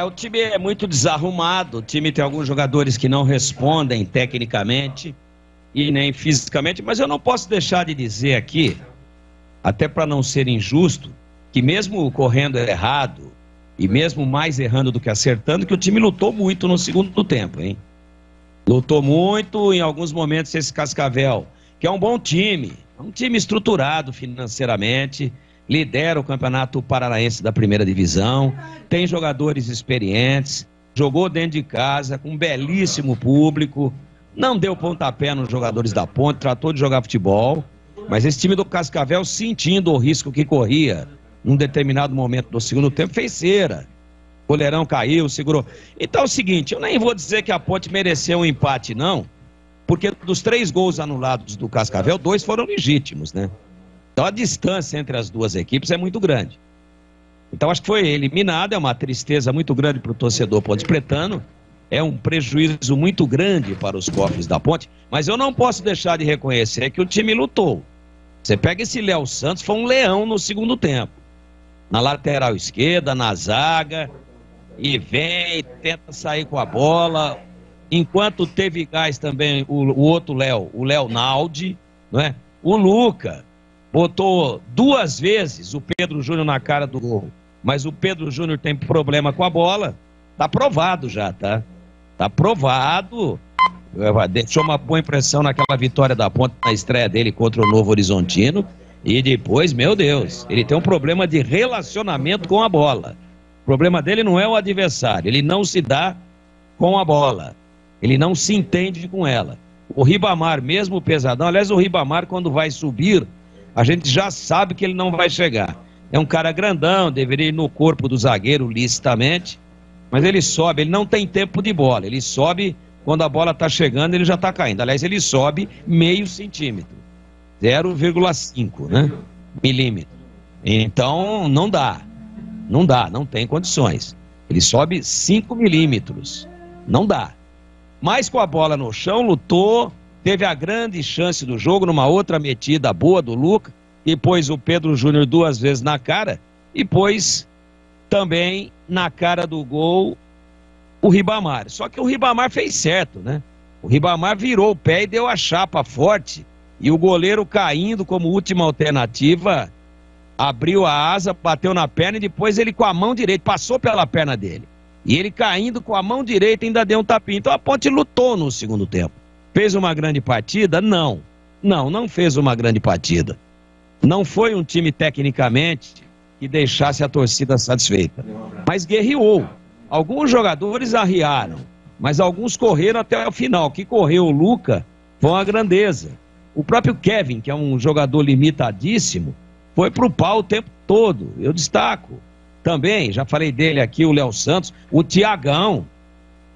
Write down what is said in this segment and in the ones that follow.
O time é muito desarrumado, o time tem alguns jogadores que não respondem tecnicamente e nem fisicamente, mas eu não posso deixar de dizer aqui, até para não ser injusto, que mesmo correndo errado e mesmo mais errando do que acertando, que o time lutou muito no segundo tempo, hein? Lutou muito, em alguns momentos esse Cascavel, que é um bom time, um time estruturado financeiramente, lidera o Campeonato Paranaense da primeira divisão, tem jogadores experientes, jogou dentro de casa, com um belíssimo público, não deu pontapé nos jogadores da Ponte, tratou de jogar futebol, mas esse time do Cascavel, sentindo o risco que corria num determinado momento do segundo tempo, fez cera. O goleirão caiu, segurou. Então é o seguinte, eu nem vou dizer que a Ponte mereceu um empate, não, porque dos 3 gols anulados do Cascavel, 2 foram legítimos, né? Então a distância entre as duas equipes é muito grande. Então acho que foi eliminado, é uma tristeza muito grande para o torcedor ponte-pretano, é um prejuízo muito grande para os cofres da Ponte, mas eu não posso deixar de reconhecer que o time lutou. Você pega esse Léo Santos, foi um leão no segundo tempo. Na lateral esquerda, na zaga, e vem, tenta sair com a bola. Enquanto teve gás também o outro Léo, o Léo Naldi, não é? O Luca botou 2 vezes o Pedro Júnior na cara do gol, mas o Pedro Júnior tem problema com a bola, tá provado já, tá? Tá provado, deixou uma boa impressão naquela vitória da Ponte na estreia dele contra o Novo Horizontino, e depois, meu Deus, ele tem um problema de relacionamento com a bola. O problema dele não é o adversário, ele não se dá com a bola, ele não se entende com ela. O Ribamar, mesmo pesadão, aliás, o Ribamar quando vai subir, a gente já sabe que ele não vai chegar. É um cara grandão, deveria ir no corpo do zagueiro licitamente, mas ele sobe, ele não tem tempo de bola, ele sobe quando a bola está chegando, ele já está caindo. Aliás, ele sobe meio centímetro, 0,5, né? Milímetro. Então, não dá, não tem condições. Ele sobe 5 milímetros, não dá. Mas com a bola no chão, lutou, teve a grande chance do jogo numa outra metida boa do Luca, e pôs o Pedro Júnior 2 vezes na cara, e pôs também na cara do gol o Ribamar. Só que o Ribamar fez certo, né? O Ribamar virou o pé e deu a chapa forte, e o goleiro caindo como última alternativa, abriu a asa, bateu na perna, e depois ele com a mão direita, passou pela perna dele. E ele caindo com a mão direita ainda deu um tapinha. Então a Ponte lutou no segundo tempo. Fez uma grande partida? Não. Não fez uma grande partida. Não foi um time tecnicamente que deixasse a torcida satisfeita. Mas guerreou. Alguns jogadores arriaram, mas alguns correram até o final. Que correu o Luca foi uma grandeza. O próprio Kevin, que é um jogador limitadíssimo, foi pro pau o tempo todo. Eu destaco. Também, já falei dele aqui, o Léo Santos, o Tiagão,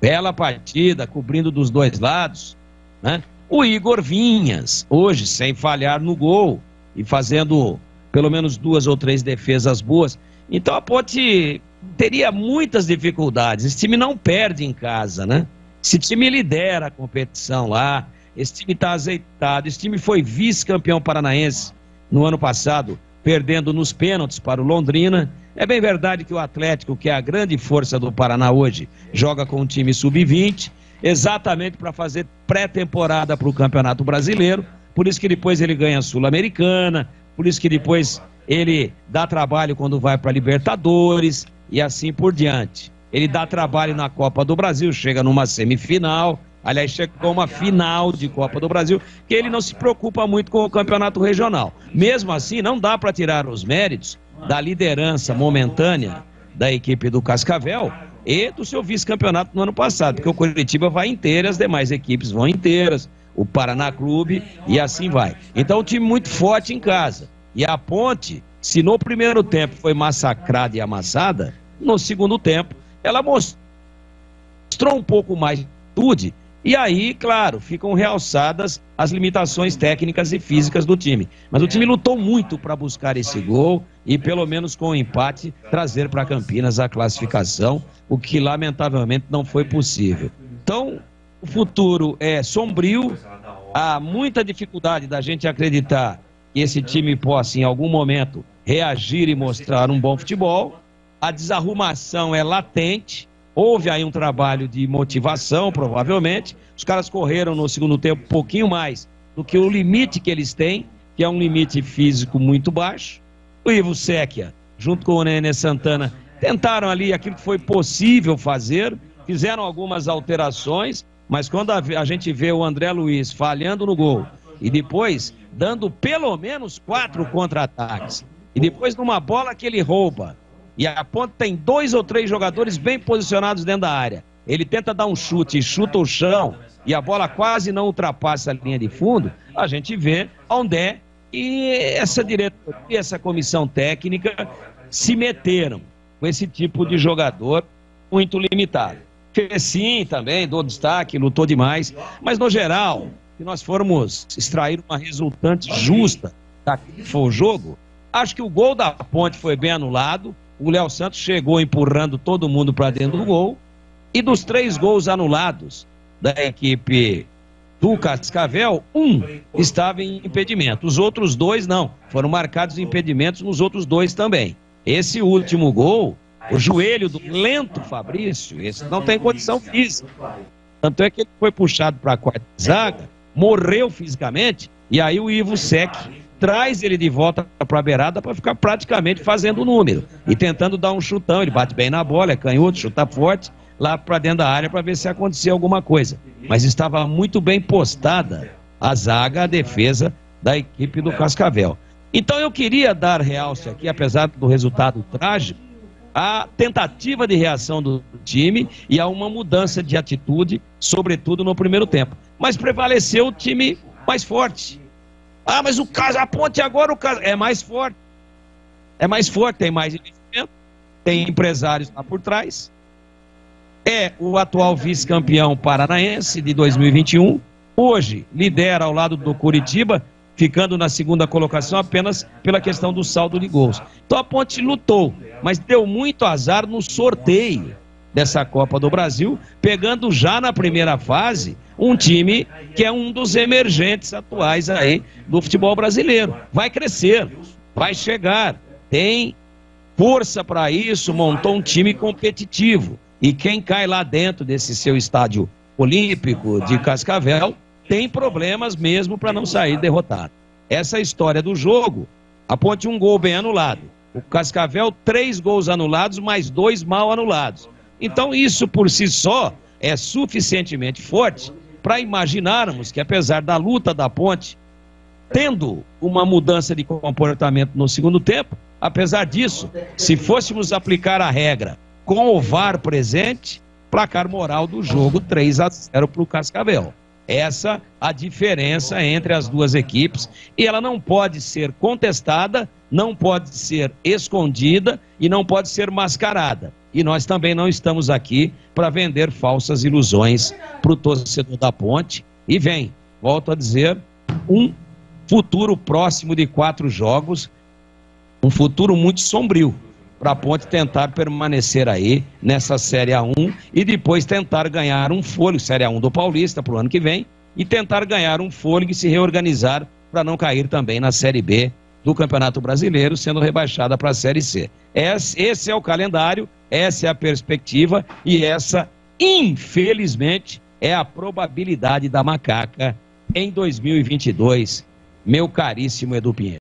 bela partida, cobrindo dos 2 lados, né? O Igor Vinhas, hoje sem falhar no gol e fazendo pelo menos 2 ou 3 defesas boas. Então a Ponte teria muitas dificuldades. Esse time não perde em casa, né? Esse time lidera a competição lá, esse time está azeitado, esse time foi vice-campeão paranaense no ano passado, perdendo nos pênaltis para o Londrina. É bem verdade que o Atlético, que é a grande força do Paraná hoje, joga com um time sub-20, exatamente para fazer pré-temporada para o Campeonato Brasileiro, por isso que depois ele ganha a Sul-Americana, por isso que depois ele dá trabalho quando vai para a Libertadores e assim por diante. Ele dá trabalho na Copa do Brasil, chega numa semifinal, aliás, chegou a uma final de Copa do Brasil, que ele não se preocupa muito com o Campeonato Regional. Mesmo assim, não dá para tirar os méritos da liderança momentânea da equipe do Cascavel e do seu vice-campeonato no ano passado, porque o Coritiba vai inteiro, as demais equipes vão inteiras, o Paraná Clube e assim vai. Então, um time muito forte em casa. E a Ponte, se no primeiro tempo foi massacrada e amassada, no segundo tempo ela mostrou um pouco mais de atitude. E aí, claro, ficam realçadas as limitações técnicas e físicas do time. Mas o time lutou muito para buscar esse gol e, pelo menos com o empate, trazer para Campinas a classificação, o que lamentavelmente não foi possível. Então, o futuro é sombrio, há muita dificuldade da gente acreditar que esse time possa, em algum momento, reagir e mostrar um bom futebol. A desarrumação é latente, Houve aí um trabalho de motivação, provavelmente. Os caras correram no segundo tempo um pouquinho mais do que o limite que eles têm, que é um limite físico muito baixo. O Ivo Secchia, junto com o Nenê Santana, tentaram ali aquilo que foi possível fazer, fizeram algumas alterações, mas quando a gente vê o André Luiz falhando no gol e depois dando pelo menos 4 contra-ataques, e depois numa bola que ele rouba, e a Ponte tem 2 ou 3 jogadores bem posicionados dentro da área, ele tenta dar um chute e chuta o chão, e a bola quase não ultrapassa a linha de fundo, a gente vê onde é que essa diretoria, essa comissão técnica se meteram com esse tipo de jogador muito limitado. Fez sim também, dou destaque, lutou demais, mas no geral, se nós formos extrair uma resultante justa daquilo que foi o jogo, acho que o gol da Ponte foi bem anulado, o Léo Santos chegou empurrando todo mundo para dentro do gol, e dos 3 gols anulados da equipe do Cascavel, 1 estava em impedimento, os outros 2 não, foram marcados impedimentos nos outros 2 também. Esse último gol, o joelho do lento Fabrício, esse não tem condição física. Tanto é que ele foi puxado para a quarta zaga, morreu fisicamente, e aí o Ivo Secchia traz ele de volta para a beirada para ficar praticamente fazendo o número e tentando dar um chutão. Ele bate bem na bola, é canhoto, chuta forte, lá para dentro da área para ver se acontecia alguma coisa. Mas estava muito bem postada a zaga, a defesa da equipe do Cascavel. Então eu queria dar realce aqui, apesar do resultado trágico, a tentativa de reação do time e a uma mudança de atitude, sobretudo no primeiro tempo. Mas prevaleceu o time mais forte. Ah, mas a Ponte agora é mais forte. É mais forte, tem mais investimento, tem empresários lá por trás. É o atual vice-campeão paranaense de 2021. Hoje lidera ao lado do Curitiba, ficando na segunda colocação apenas pela questão do saldo de gols. Então a Ponte lutou, mas deu muito azar no sorteio dessa Copa do Brasil, pegando já na primeira fase um time que é um dos emergentes atuais aí do futebol brasileiro. Vai crescer, vai chegar, tem força para isso, montou um time competitivo. E quem cai lá dentro desse seu estádio olímpico de Cascavel tem problemas mesmo para não sair derrotado. Essa é a história do jogo. A Ponte 1 gol bem anulado. O Cascavel 3 gols anulados, mais 2 mal anulados. Então isso por si só é suficientemente forte para imaginarmos que apesar da luta da Ponte, tendo uma mudança de comportamento no segundo tempo, apesar disso, se fôssemos aplicar a regra com o VAR presente, placar moral do jogo 3-0 para o Cascavel. Essa a diferença entre as duas equipes e ela não pode ser contestada, não pode ser escondida e não pode ser mascarada. E nós também não estamos aqui para vender falsas ilusões para o torcedor da Ponte. E vem, volto a dizer, um futuro próximo de 4 jogos, um futuro muito sombrio para a Ponte tentar permanecer aí nessa Série A1 e depois tentar ganhar um fôlego, Série A1 do Paulista para o ano que vem, e tentar ganhar um fôlego e se reorganizar para não cair também na Série B do Campeonato Brasileiro, sendo rebaixada para a Série C. Esse é o calendário, essa é a perspectiva e essa, infelizmente, é a probabilidade da macaca em 2022, meu caríssimo Edu Pinheiro.